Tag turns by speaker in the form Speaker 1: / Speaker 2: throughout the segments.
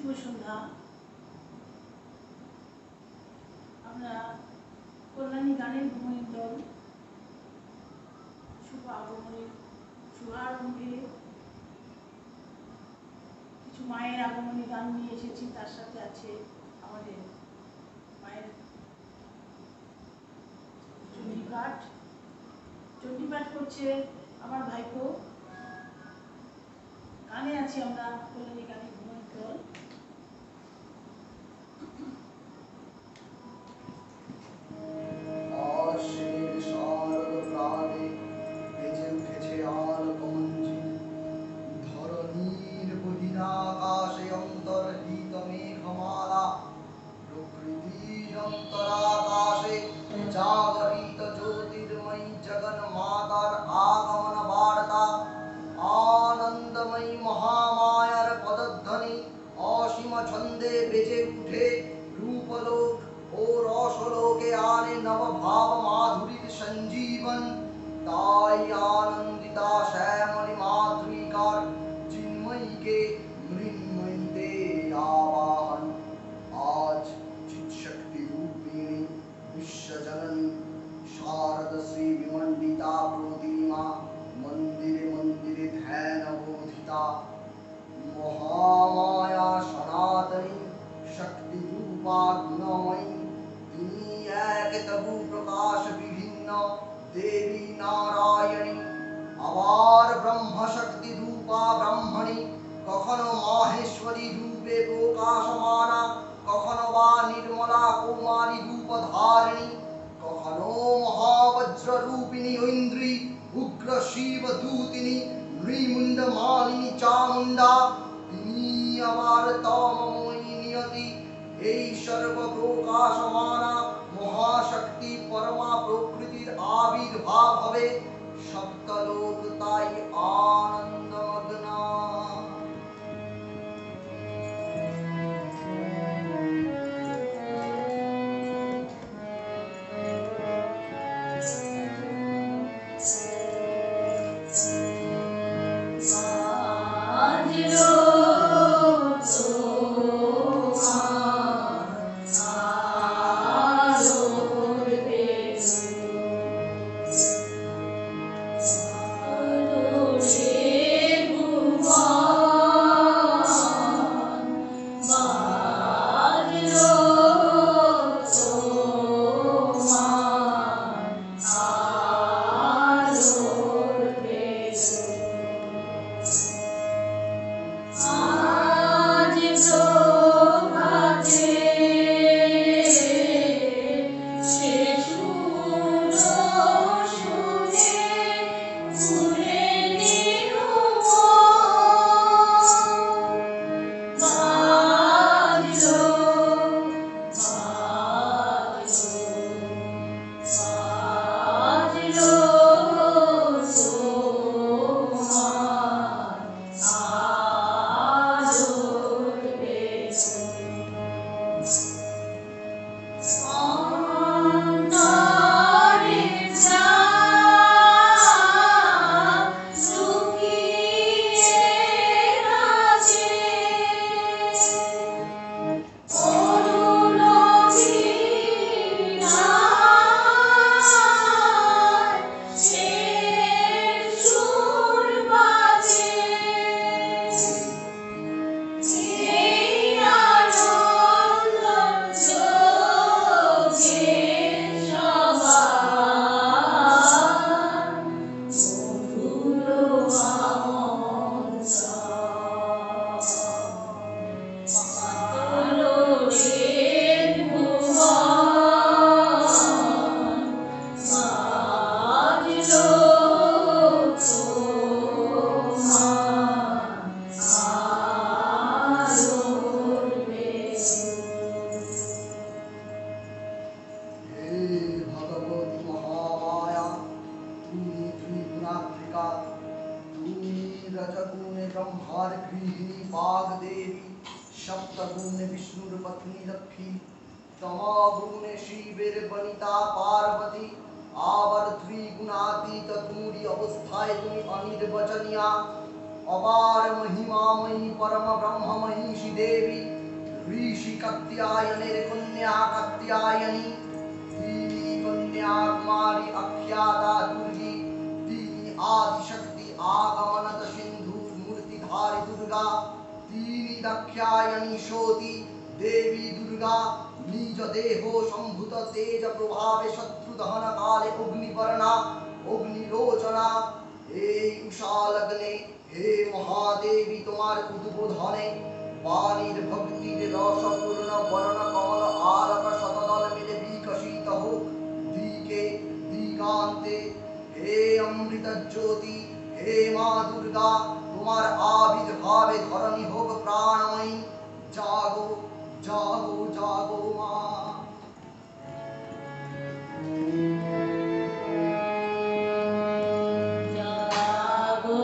Speaker 1: শুভ সন্ধ্যা। আমরা কল্যাণী গানের ভ্রমণের দল শুভারম্ভে কিছু মায়ের আগমনী গান নিয়ে এসেছি। তার সাথে আছে আমাদের মায়ের চণ্ডীপাঠ করছে আমার ভাইপো। গানে আছি আমরা কল্যাণী গানের ভ্রমণের দল।
Speaker 2: जागरित ज्योतिर्मयी जगन मातार आगमन वार्ता आनंदमयी महामायार पदध्वनि असीम छंदे बेजे उठे रूपलोक और रसलोके आने नव भाव माधुरी संजीवन ताई आनंदिता श्यामली मातृकार चिन्मयी के मृन्मयी ते आवाहन। आज चित शक्ति रूपिणी विश्वजननी शारद श्री विमंडिता प्रतिमा मंदिरे मंदिरे ध्यान बोधिता महामाया सनातनी शक्ति रूपा गुणमयी तिनी एक तबु प्रकाश विभिन्न देवी नारायणी अवार ब्रह्म शक्ति रूपा ब्रह्मणी कखनो माहेश्वरी रूपे प्रकाशमाना कखनो वा निर्मला कुमारी रूप धारिणी कखनो महावज्र रूपिणी इंद्री उग्र शिव दूतिनी नृमुंड मालिनी चामुंडा तिनी आबार तममयी नियति এই সর্ব প্রকাশমানা মহাশক্তি পরমা প্রকৃতির আবির্ভাব হবে সপ্তলোক তাই আনন্দমগ্ন। तमागुणे शिवेर बनिता पार्वती आवर द्विगुणातीत तुरी अवस्थाए तुम अनिर्वचनीया अपार महिमामयी परम ब्रह्ममयी देवी ঋষি কাত্যায়নের কন্যা কাত্যায়নী, তিনি কন্যাকুমারী আখ্যাতা দুর্গী, তিনি আদিশক্তি আগমনত সিন্ধু মূর্তিধারী দুর্গা, তিনি দাক্ষায়ণী সতী দেবী দুর্গা, নিজ দেহ সম্ভূত তেজ প্রভাবে শত্রু দহন কালে অগ্নিবর্ণা অগ্নিলোচনা। এই উষা লগ্নে হে মহাদেবী তোমার উদ্বোধনে বাণীর ভক্তির রসপূর্ণ বর্ণ কমল আলোক শতদল মিলে বিকশিত হোক দিকে দিগান্তে। হে অমৃত জ্যোতি, হে মা দুর্গা, তোমার আবির্ভাবে ধরণী হোক প্রাণময়ী। জাগো জাগো জাগো মা।
Speaker 3: জাগো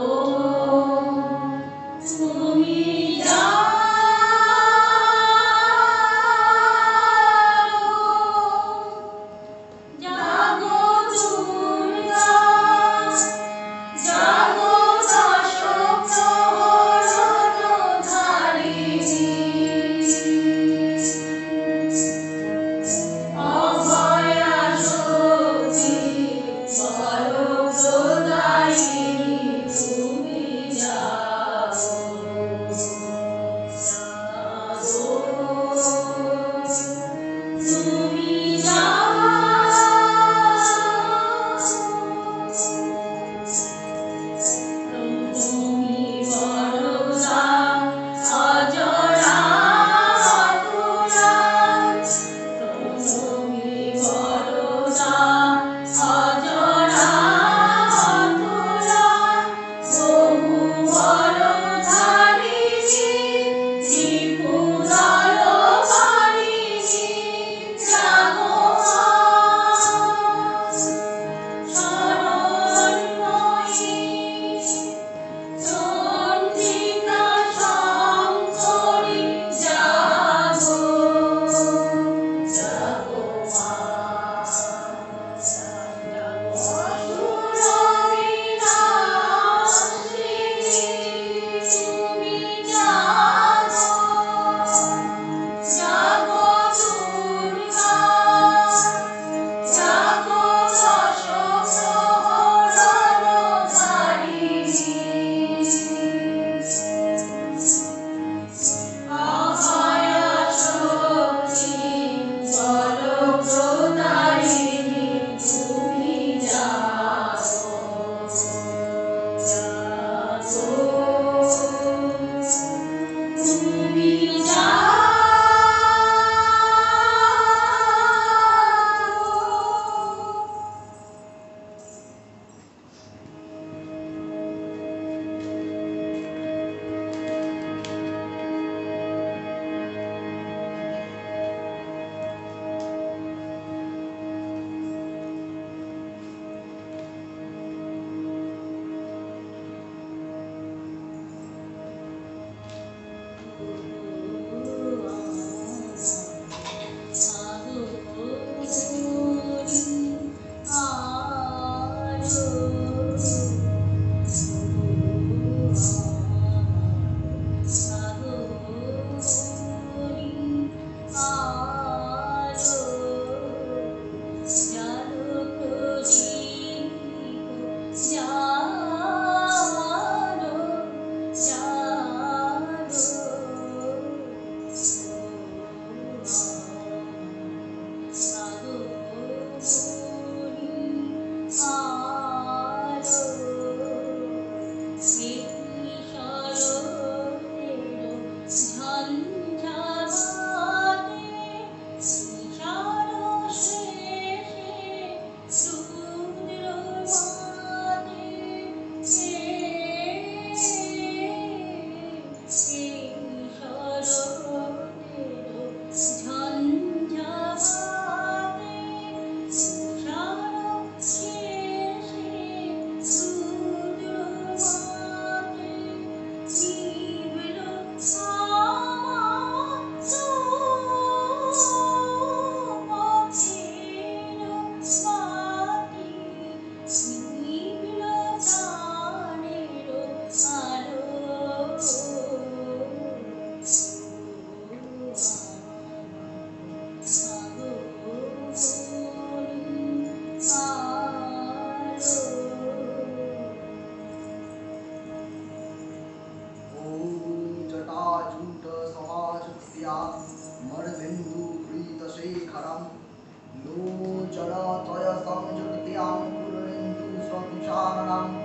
Speaker 2: ददाति लोचनत्रय संयुक्त्यां पूर्णेन्दु स्वतुषाननाम्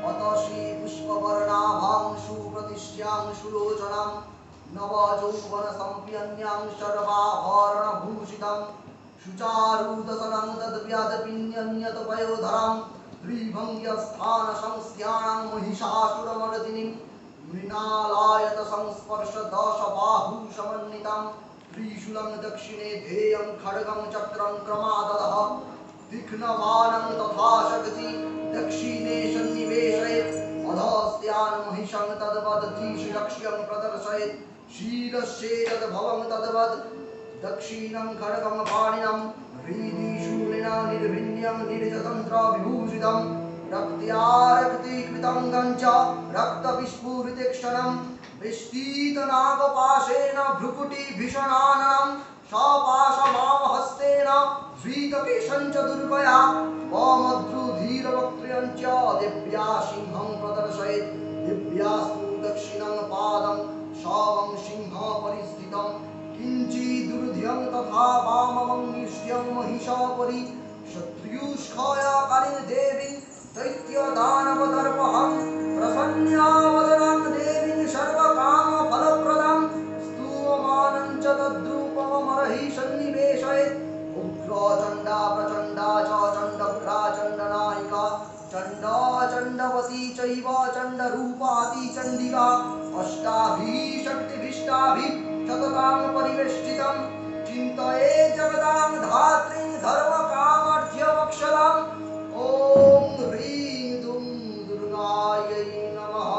Speaker 2: अतश्री पुष्पवर्णाभां सुप्रतिष्ठ्यां सुलोचनां नवयौवनसम्पन्नां सर्वाभरणभूषितां सुचारुदशनं तद्व्याजपिन्यन्यतपयोधरां त्रिभङ्ग्यस्थानसंस्थानां महिषासुरमर्दिनीं मृणालायतसंस्पर्शदशबाहुसमन्वितां त्रिशूलं दक्षिणे ध्येयं खड्गं चक्रं क्रमादः तीक्ष्णबाणं तथा शक्ति दक्षिणे सन्निवेशयेत् अधस्त्यान् महिषं तद्वद् त्रिशिलक्ष्यं प्रदर्शयेत् शीलस्येतद्भवं तद्वद् दक्षिणं खड्गं पाणिनं हृदि शूलेन निर्भिन्यं निर्जतन्त्रविभूषितं रक्त्यारक्तीकृतं गञ्च रक्तविस्फुरितक्षणं विष्टितनागपाशेन भ्रुकुटिभीषणाननं सपाशमामहस्तेन श्रीतकेशं च दुर्गया वमद्रुधीरवक्त्रयं च दिव्या सिंहं प्रदर्शयेत् दिव्यास्तु दक्षिणं पादं शवं सिंह परिस्थितं किञ्चिदुर्ध्यं तथा वाममङ्गुष्ठ्यं महिषापरि शत्रुष्खयाकारिं देवीं दैत्यदानवदर्पहं प्रसन्नावदनां देवीं सर्वकामफलप्रदां स्तूयमानं च तद्रूपमर्हि सन्निवेशयेत् उग्रचण्डा प्रचण्डा च चण्डभ्रा चण्डनायिका चण्डा चण्डवती चैव चण्डरूपाति चण्डिका अष्टाभिः शक्तिभिष्टाभिः सततां परिवेष्टितं चिन्तये जगदां धात्रीं धर्मकामर्थ्यमक्षराम् ॐ ह्रीं दुं दुर्गायै नमः।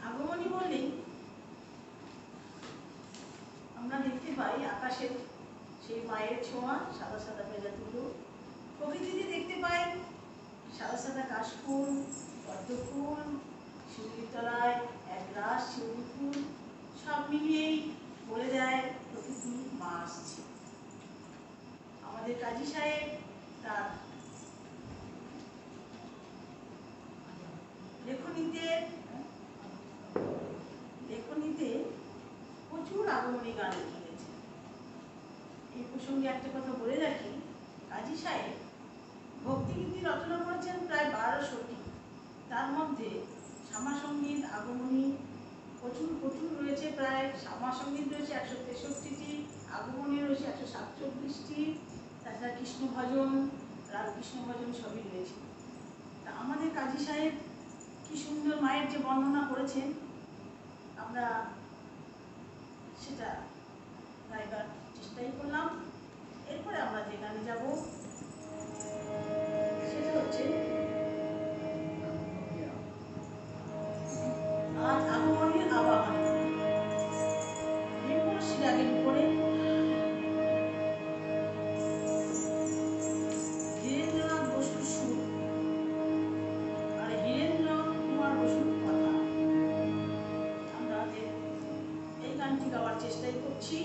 Speaker 1: আগমনী বললেই আমরা দেখতে পাই আকাশের সেই মায়ের ছোঁয়া, সাদা সাদা ভেজা তুলো। প্রকৃতিতে দেখতে পাই সাদা সাদা কাশফুল, পদ্ম ফুল, শিউলির তলায় এক রাস শিউলি ফুল, সব মিলিয়েই বলে দেয় প্রকৃতি মা আসছে। আমাদের কাজী সাহেব তার লেখনীতে প্রচুর আগমনী গান লিখেছে। এই প্রসঙ্গে একটা কথা বলে রাখি, কাজী সাহেব ভক্তিগীতি রচনা করেছেন প্রায় 1200টি। তার মধ্যে শ্যামাসঙ্গীত, আগমনী প্রচুর রয়েছে, প্রায় শ্যামাসঙ্গীত রয়েছে 163টি, আগমনী রয়েছে 147টি, তাছাড়া কৃষ্ণ ভজন, রামকৃষ্ণ ভজন সবই রয়েছে। তা আমাদের কাজী সাহেব কি সুন্দর মায়ের যে বর্ণনা করেছেন, আমরা সেটা গাইবার চেষ্টাই করলাম। এরপরে আমরা যে গানে যাব সেটা হচ্ছে আজ আগমনের আবাহন। নির্মল শিরাগের উপরে ধীরেন্দ্রনাথ বসুর সুর আর হীরেন্দ্র কুমার বসুর কথা। আমরা এই গানটি গাওয়ার চেষ্টাই করছি,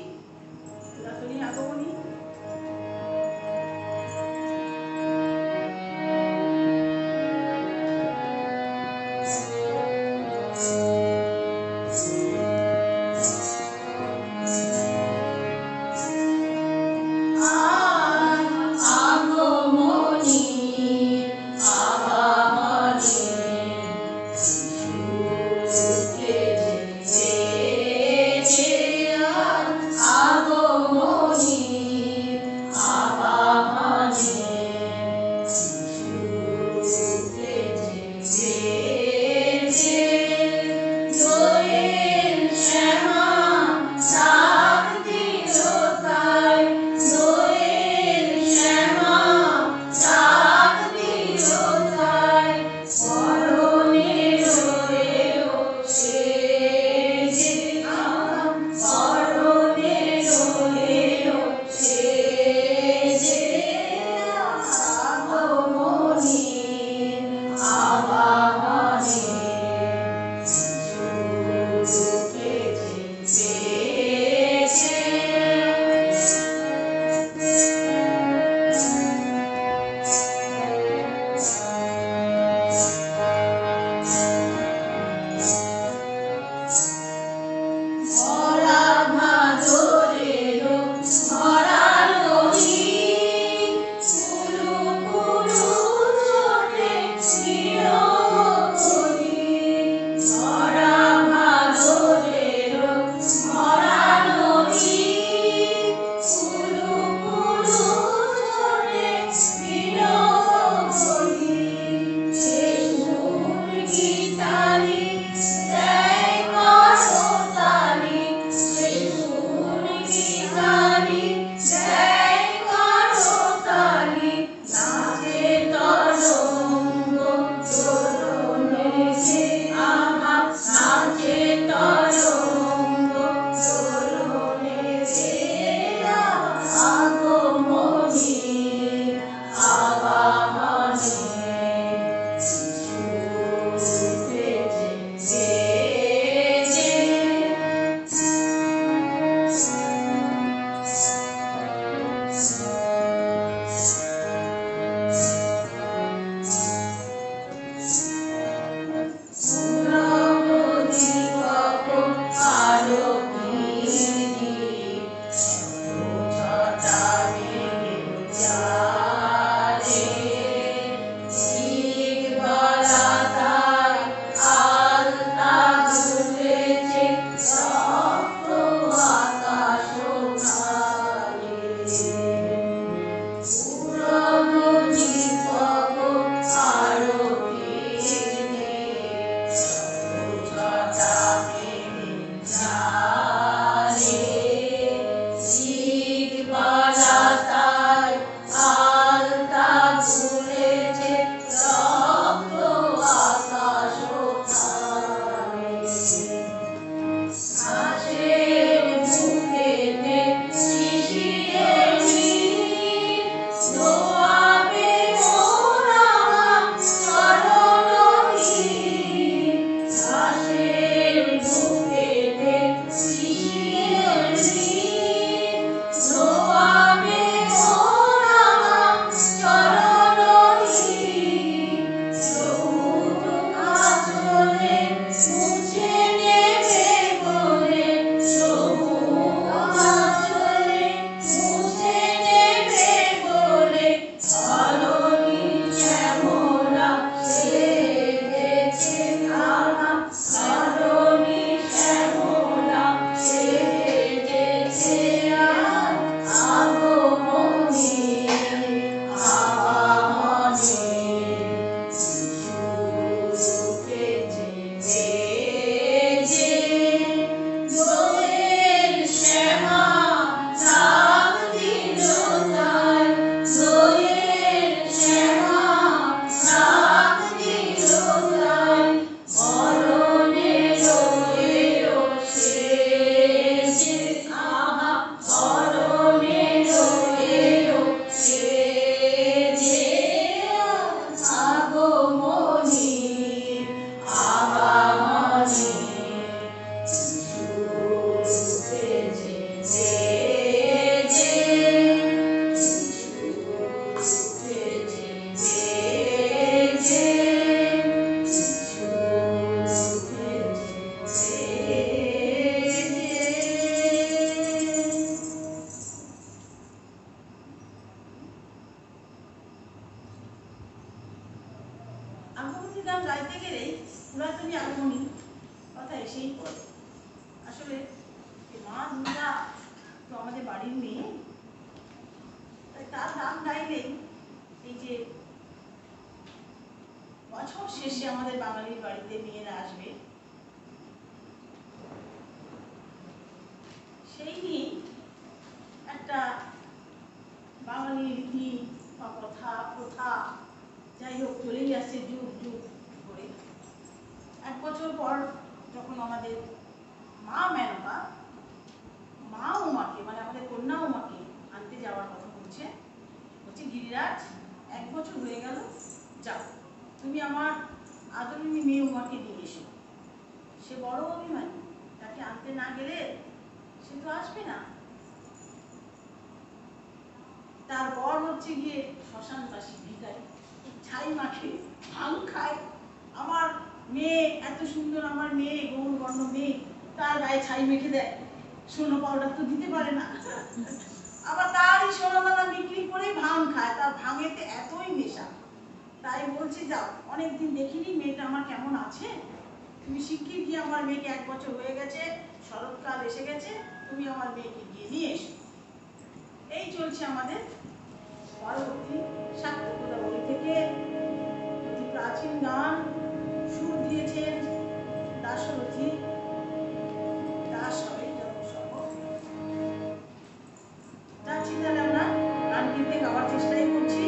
Speaker 1: পুরাতনী আগমনী। গান গাইতে গেলেই পুরাতনী আগমনী কথা এসেই পড়ে। আসলে মা দুর্গা তো আমাদের বাড়ির মেয়ে, তাই তার নাম গাইলেই এই যে বছর শেষে আমাদের বাঙালির বাড়িতে মেয়েরা আসবে, সেই নিয়ে একটা বাঙালি রীতি বা কথা প্রথা যাই হোক চলেই আসছে যুগ যুগ ধরে। 1 বছর পর যখন আমাদের মা মেনকা মা উমাকে মানে আমাদের কন্যা উমাকে আনতে যাওয়ার কথা বলছে, গিরিরাজ 1 বছর হয়ে গেল, যাও তুমি আমার আদরিনী মেয়ে উমাকে নিয়ে এসো। সে বড় অভিমানী, তাকে আনতে না গেলে সে তো আসবে না। তারপর হচ্ছে গিয়ে শ্মশানবাসী ভিখারি ছাই মাখে ভাং খায়। আমার মেয়ে এত সুন্দর, আমার মেয়ে গৌরবর্ণ মেয়ে, তার গায়ে ছাই মেখে দেয়, সোনা পাউডার তো দিতে পারে না, আবার তারই সোনাদানা বিক্রি করে ভাং খায়, তার ভাঙেতে এতই নেশা। তাই বলছি যাও, অনেকদিন দেখিনি মেয়েটা আমার কেমন আছে, তুমি শিগগির গিয়ে আমার মেয়েকে 1 বছর হয়ে গেছে, শরৎকাল এসে গেছে, তুমি আমার মেয়েকে গিয়ে নিয়ে এসো। এই চলছে আমাদের পরবর্তী শাক্তপদা বই থেকে অতি প্রাচীন গান। সুর দিয়েছেন দাশরথী দাস হবে যত। যাচ্ছি তাহলে আমরা গান কিনতে গাওয়ার চেষ্টাই করছি।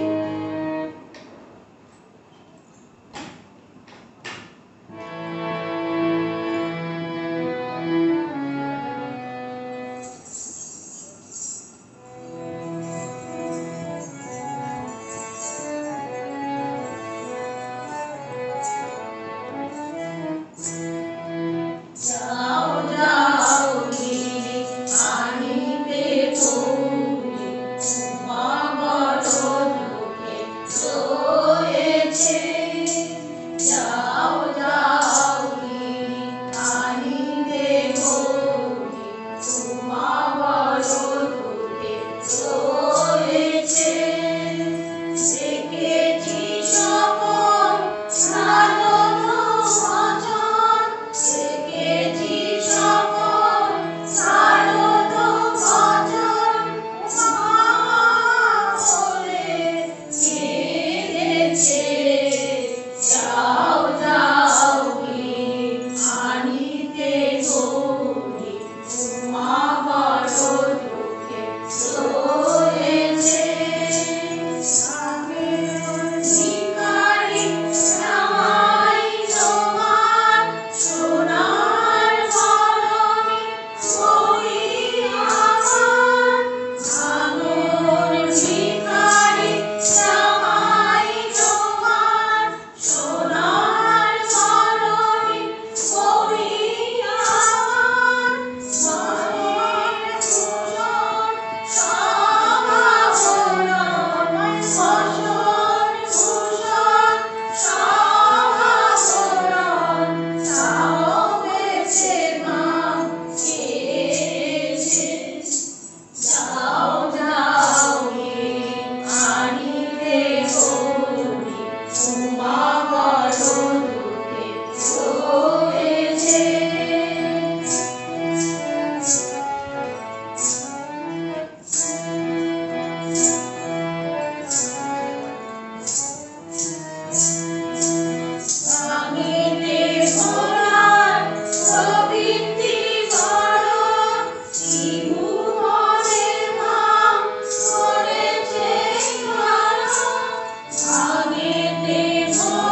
Speaker 3: Amen.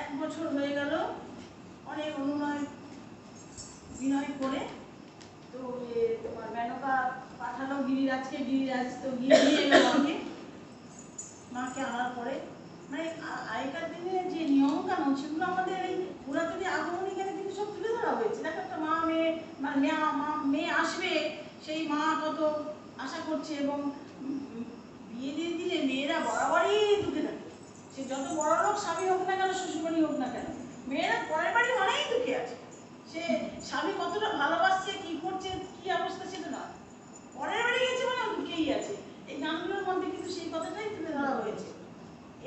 Speaker 1: 1 বছর হয়ে গেল অনেক অনুনয় বিনয় করে। তো তোমার মেনকা পাঠালো গিরিরাজকে, গিরিরাজ তো গিয়ে নিয়ে এলো মাকে আনার পরে মানে আগেকার দিনে যে নিয়ম কানুন সেগুলো আমাদের এই পুরাতনী আগমনী জ্ঞানে কিন্তু সব তুলে ধরা হয়েছে। দেখো একটা মা মেয়ে মানে মেয়ে আসবে, সেই মা কত আশা করছে এবং বিয়ে দিয়ে দিলে মেয়েরা বরাবরই দুঃখে থাকে। সে যত বড় লোক স্বামী হোক না কেন, শ্বশুরবাড়ি হোক না কেন, মেয়েরা পরের বাড়ি মানেই দুঃখে আছে। সে স্বামী কতটা ভালোবাসছে, কি করছে, কি অবস্থা সেটা না, পরের বাড়ি গেছে মানে দুঃখেই আছে। এই গানগুলোর মধ্যে কিন্তু সেই কথাটাই তুলে ধরা হয়েছে।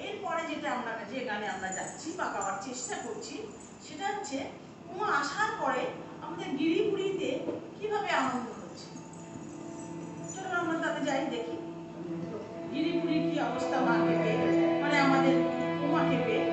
Speaker 1: এরপরে যেটা আমরা যে গানে আমরা যাচ্ছি বা গাওয়ার চেষ্টা করছি সেটা হচ্ছে উমা আসার পরে আমাদের গিরিপুরীতে কিভাবে আনন্দ হচ্ছে। চলো আমরা তাতে যাই, দেখি গিরিপুরীর কি অবস্থা মাকে পেয়ে, মানে আমাদের উমাকে পেয়ে।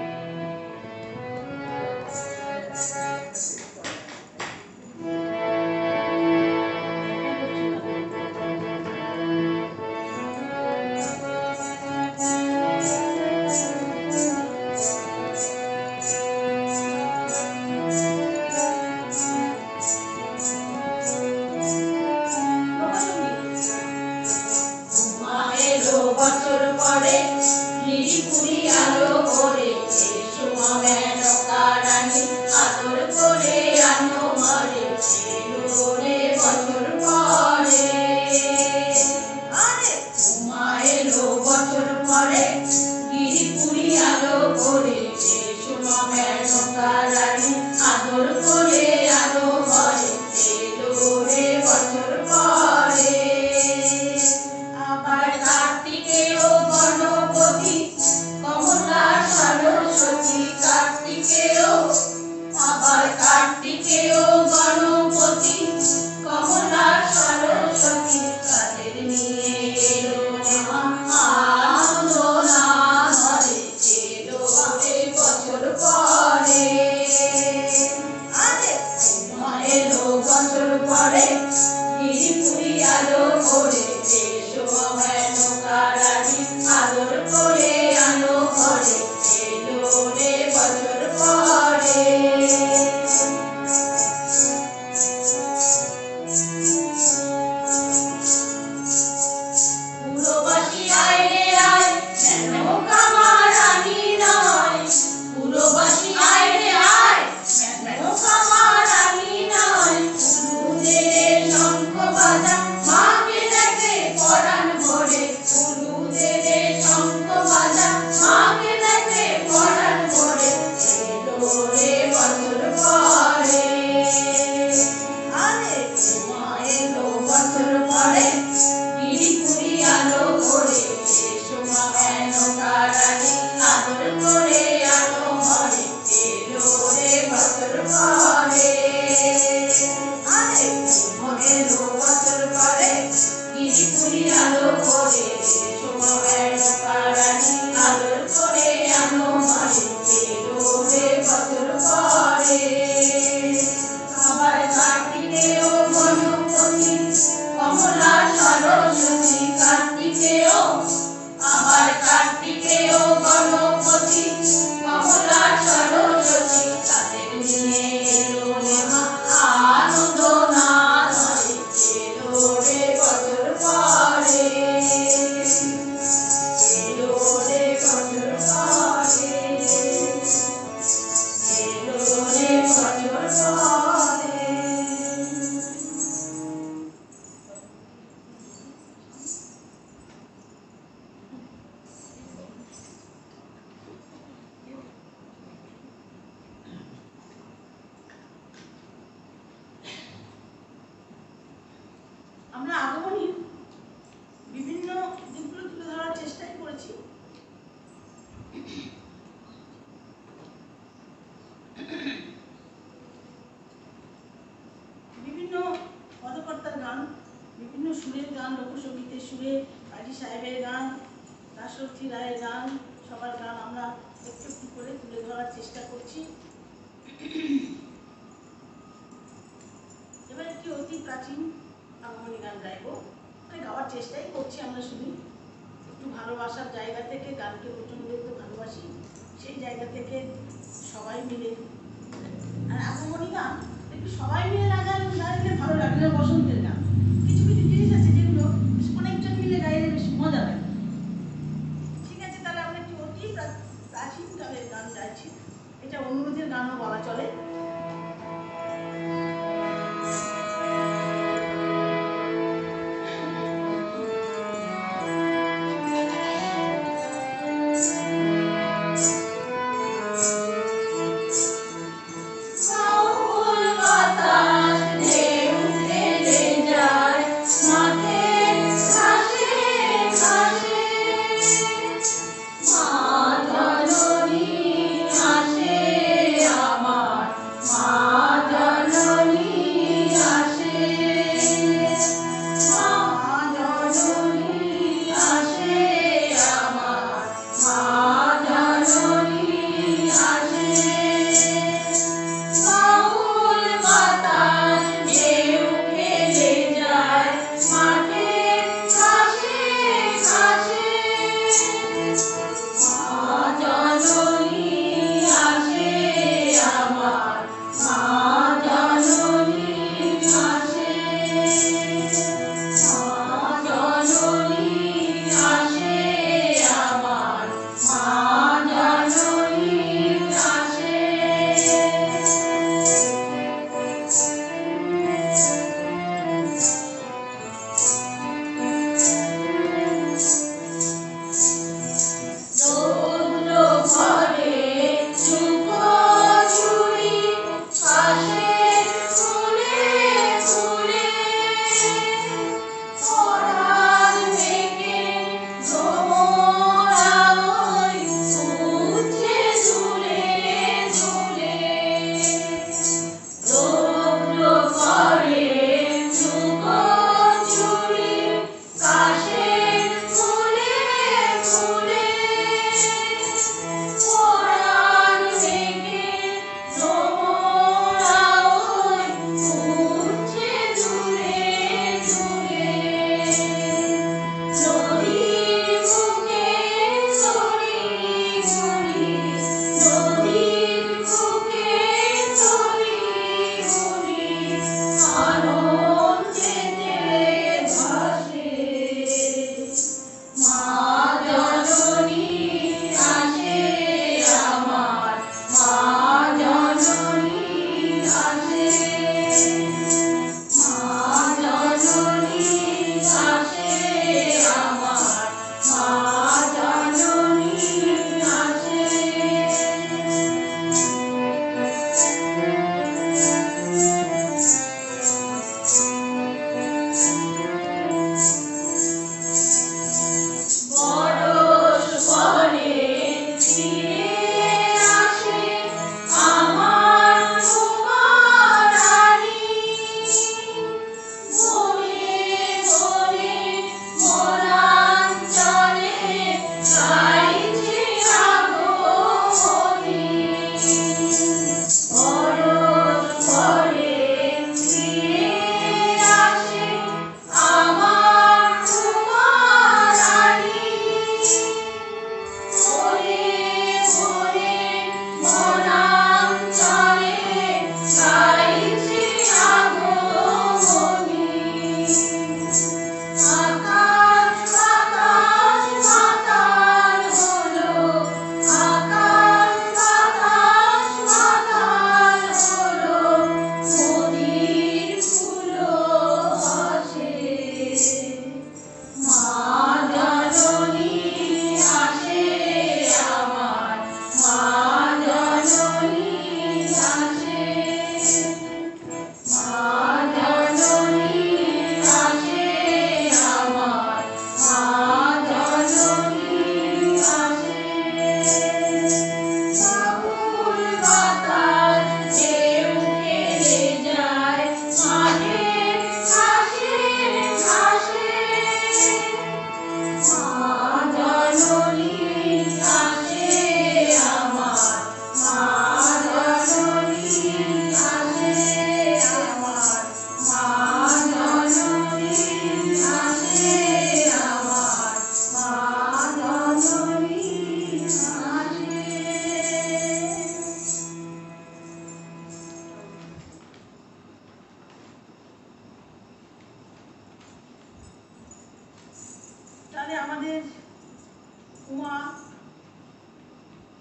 Speaker 3: বছর পরে গিরিপুরি আলো করে এসো মেনকা রানী, আদর করে আনো ঘরে, এলো রে বছর পরে। উমা এলো বছর পরে গিরিপুরি আলো করে এসো মেনকা রানী, আদর করে আনো ঘরে, এলো রে বছর পরে। আবার কার্তিকেও গণপতি কমলা সরস্বতী, কার্তিকেও আবার কার্তিকেও গণপতি কমলা সরস্বতী, তাদের নিয়ে এলো মা আনন্দ না ঘরে, এলো রে বছর পরে। এলো বছর পরে গিরিপুরি আলো করে এসো মেনকা রানী, আদর করে আনো ঘরে, এলো রে বছর পরে। পুরবাসী আয় রে আয়, মেনকা মা রানী নয়, পুরবাসী আয় রে আয়, মেনকা মা রানী নয়, উলুদের শঙ্খ বাজা মাকে দেখে পরাণ ভরে, উলুদের শঙ্খ বাজা মাকে দেখে পরাণ ভরে, এলো রে বছর পরে। উমা এলো বছর পরে গিরিপুরি আলো করে এসো মেনকা রানী, আদর করে আনো ঘরে, এলো রে বছর পরে। এলো বছর পরে গিরিপুরি আলো করে এসো মেনকা রানী, আদর করে আনো ঘরে, এলো রে বছর পরে। আবার কার্তিকেও গণপতি কমলা সরস্বতী, কার্তিকেও আবার কার্তিকেও গণপতি কমলা সরস্বতী, তাদের নিয়ে এলো মা আনন্দ না ধরে, এলো রে বছর পরে। এলো রে বছর পরে, এলো রে বছর পরে।
Speaker 1: আমরা আগমনীর বিভিন্ন দিকগুলো তুলে ধরার চেষ্টাই করেছি। বিভিন্ন পদকর্তার গান, বিভিন্ন সুরের গান, লোকসঙ্গীতের সুরে, কাজী সাহেবের গান, দাশরথী রায়ের গান, সবার গান আমরা একটু একটু করে তুলে ধরার চেষ্টা করছি। এবার একটি অতি প্রাচীন আগমনী গান গাইবো, মানে গাওয়ার চেষ্টাই করছি আমরা শুনি। একটু ভালোবাসার জায়গা থেকে, গানকে প্রচন্ড তো ভালোবাসি, সেই জায়গা থেকে সবাই মিলে। আর আগমনী গান একটু সবাই মিলে গাইলে ভালো লাগে না, বসন্তের গান। কিছু কিছু জিনিস আছে যেগুলো অনেকজন মিলে গাইলে বেশ মজা লাগে। ঠিক আছে, তাহলে আমরা একটু অতি প্রাচীন কালের গান গাইছি। এটা অনুরোধের গানও বলা চলে।
Speaker 3: সাউল বাতাস ঢেউ খেলে যায় মাঠে ঘাসে ঘাসে, মা জননী আসে আমার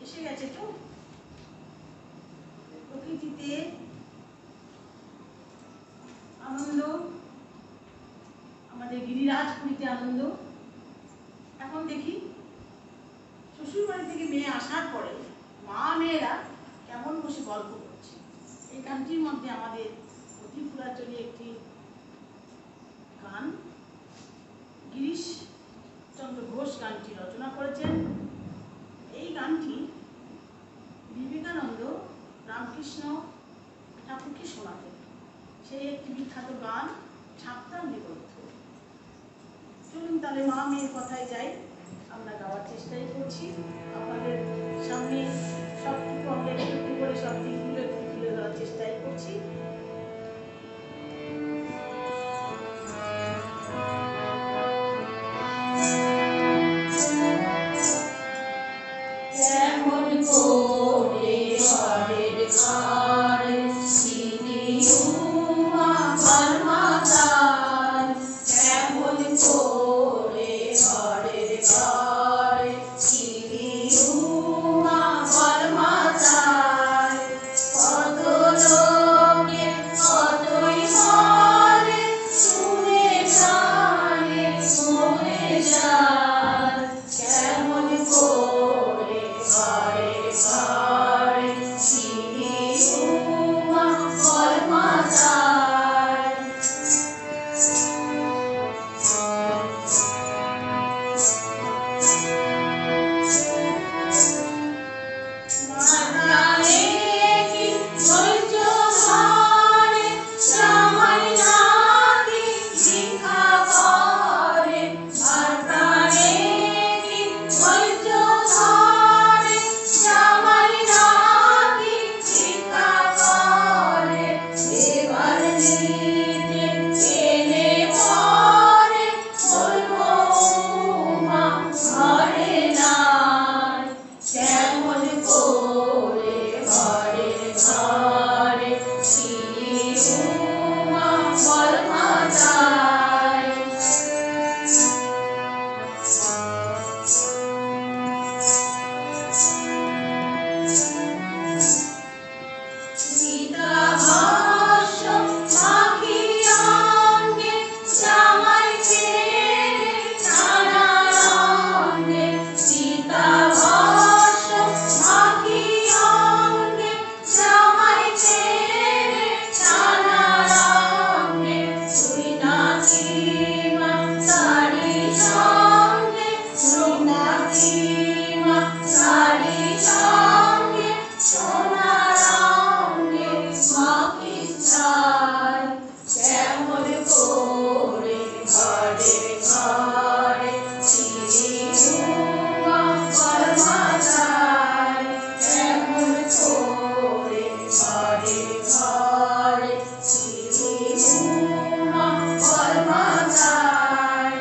Speaker 1: এসে গেছে তো। প্রকৃতিতে আনন্দ, আমাদের গিরিরাজপুরীতে আনন্দ। এখন দেখি শ্বশুর বাড়ি থেকে মেয়ে আসার পরে মা মেয়েরা কেমন বসে গল্প করছে। এই গানটির মধ্যে আমাদের অতি পুরাতনী একটি গান, গিরিশ চন্দ্র ঘোষ গানটি রচনা করেছেন। এই গানটি বিবেকানন্দ রামকৃষ্ণ ঠাকুরকে শোনাতেন। সেই একটি বিখ্যাত গান, ছাপতাম গ্রন্থ। চলুন তাহলে মা মেয়ের কথায় যাই, আমরা গাওয়ার চেষ্টাই করছি। আপনাদের সামনে সবটুকু আমরা একটু করে সব দিকগুলো একটু তুলে ধরার চেষ্টাই করছি।
Speaker 3: কেমন করে ঘরের ঘর সিঁড়ি উমা মাতার, কেমন করে ঘরের ঘর সিঁড়ি উমা মাতার, কত লোকে কতই বলে শুনে জানে মরে যায়, কেমন করে ঘরের ঘর সিঁড়ি উমা মাতার। মাতারে কি ধৈর্য ধরে জামাই নাকি ভিক্ষা করে, মাতারে কি ধৈর্য ধরে জামাই নাকি ভিক্ষা করে, এবার নিতে এনে পরে বলবো মা ঘরে নাই, কেমন করে ঘরের ঘরে সিঁড়ি উমা মাতার। সীতা ভাষ্য মাখি অঙ্গে জামাই ছেড়ে নানা রঙে, সীতা ভাষ্য মাখি অঙ্গে জামাই ছেড়ে নানা রঙে, তুই নাকি মা তারি সঙ্গে, তুই নাকি মা তারি সঙ্গে সোনা রঙে মাখি চাই, কেমন করে ঘরে ঘরে সিঁড়ি উমা মাতার, কেমন করে ঘরে ঘরে সিঁড়ি উমা মাতার,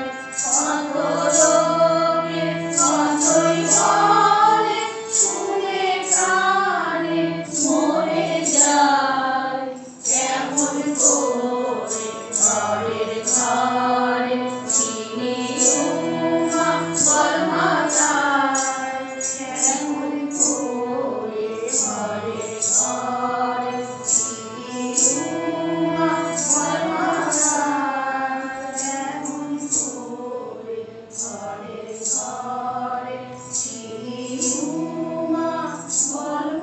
Speaker 3: কত লোকে কতই বলে শুনে প্রাণে মরে যায়, কেমন করে ঘরের ঘরে সিঁড়ি উমা মাতার, কেমন করে ঘরের ঘরে সিঁড়ি উমা মাতার, কেমন করে ঘরের ঘরে সিঁড়ি উমা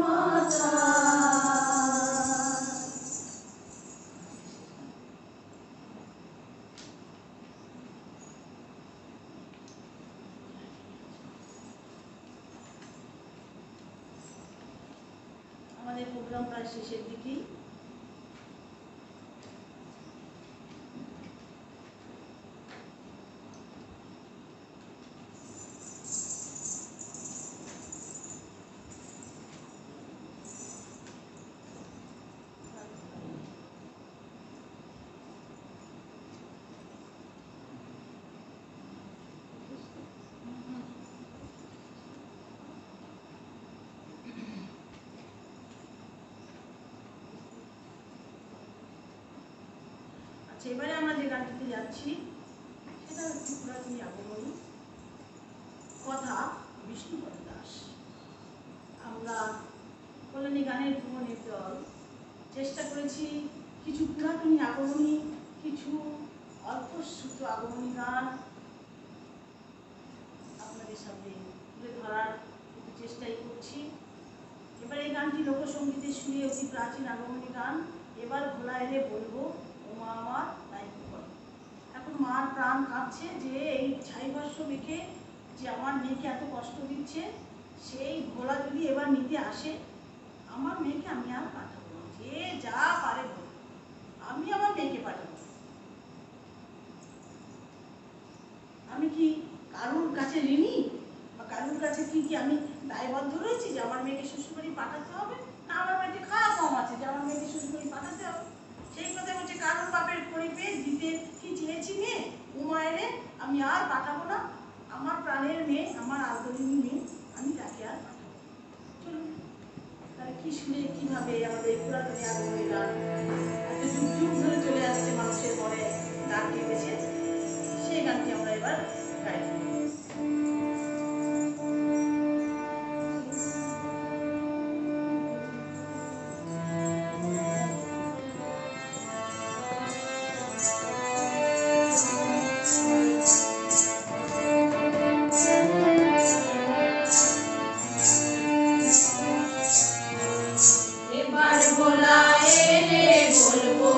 Speaker 3: মাতার।
Speaker 1: আমাদের প্রোগ্রাম প্রায় শেষের দিকেই। এবারে আমরা যে গানটিতে যাচ্ছি সেটা হচ্ছে পুরাতনী আগমনী, কথা বিষ্ণুপদ দাস। আমরা কল্যাণী গানের ভ্রমণের দল চেষ্টা করেছি কিছু পুরাতনী আগমনী, কিছু অল্পশ্রুত আগমনী গান আপনাদের সামনে তুলে ধরার একটু চেষ্টাই করছি। এবার এই গানটি লোকসঙ্গীতের সুরে অতি প্রাচীন আগমনী গান। এবার ভোলা এলে বলবো ও মা আমার তাই বল। এখন মার প্রাণ কাঁপছে যে এই ছাইভাষ্য মেখে যে আমার মেয়েকে এত কষ্ট দিচ্ছে, সেই ভোলা যদি এবার নিতে আসে, আমার মেয়েকে আমি আর পাঠাবো না। যে যা পারে বল, আমি আমার মেয়েকে পাঠাবো। আমি কি কারুর কাছে ঋণী বা কারুর কাছে কি আমি দায়বদ্ধ রয়েছি যে আমার মেয়েকে শ্বশুরবাড়ি পাঠাতে হবে? না, আমার বাড়িতে খাওয়া কম আছে যে আমার মেয়েকে শ্বশুরবাড়ি পাঠাতে হবে? সেই কথা বলছে কারুর বাপের পরিবেশ দিতে কি চেয়েছি মেয়ে উমায়েরে, আমি আর পাঠাবো না। আমার প্রাণের মেয়ে, আমার আদরিনী মেয়ে, আমি তাকে আর পাঠাবো। চলুন তাহলে কি শুনে কিভাবে আমাদের পুরাতনী আগমনী গান এত যুগ যুগ ধরে চলে আসছে, মানুষের মনে গান কেটেছে, সেই গানটি আমরা এবার গাই।
Speaker 3: এবার ভোলা এলে বলবো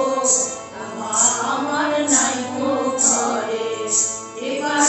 Speaker 3: আমার নাইকো ঘরে, এবার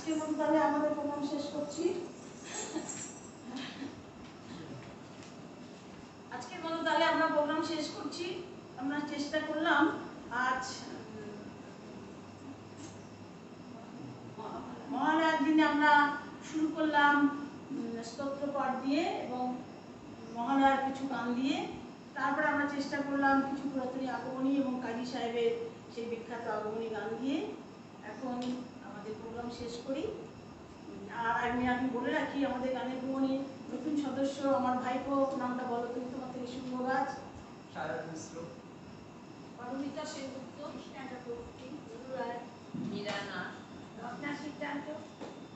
Speaker 1: আজকের মতো তাহলে আমাদের প্রোগ্রাম শেষ করছি। আজকের মতো তাহলে আমরা প্রোগ্রাম শেষ করছি। আমরা চেষ্টা করলাম আজ মহালয়ার দিনে আমরা শুরু করলাম স্তোত্র পাঠ দিয়ে এবং মহালয়ার কিছু গান দিয়ে। তারপরে আমরা চেষ্টা করলাম কিছু পুরাতনী আগমনী এবং কাজী সাহেবের সেই বিখ্যাত আগমনী গান দিয়ে। এখন আমাদের প্রোগ্রাম শেষ করি। আর আমি বলে রাখি, আমাদের গানের ভুবনে নতুন সদস্য আমার ভাইপো, নামটা বলো তুমি তোমার থেকে শুভ গাছ।
Speaker 2: শারদ মিশ্র,
Speaker 1: পারমিতা সেনগুপ্ত, কৃষ্ণা চক্রবর্তী, গুরু রায়,
Speaker 3: মীরা নাথ,
Speaker 1: রত্না সিদ্ধান্ত,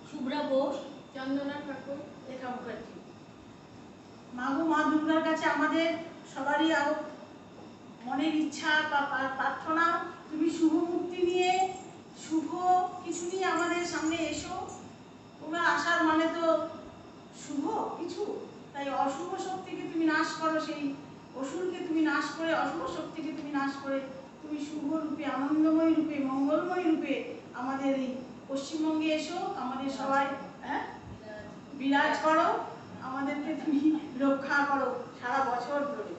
Speaker 3: শুভ্রা বোস, চন্দনা ঠাকুর,
Speaker 1: রেখা মুখার্জি। মাগো মা দুর্গার কাছে আমাদের সবারই আরো মনের ইচ্ছা বা প্রার্থনা, তুমি শুভ মুক্তি নিয়ে, শুভ কিছু নিয়ে আমাদের সামনে এসো। তোমার আসার মানে তো শুভ কিছু, তাই অশুভ শক্তিকে তুমি নাশ করো, সেই অসুরকে তুমি নাশ করে, অশুভ শক্তিকে তুমি নাশ করে তুমি শুভ রূপে, আনন্দময় রূপে, মঙ্গলময় রূপে আমাদের এই পশ্চিমবঙ্গে এসো। আমাদের সবাই বিরাজ করো, আমাদেরকে তুমি রক্ষা করো সারা বছর ধরে।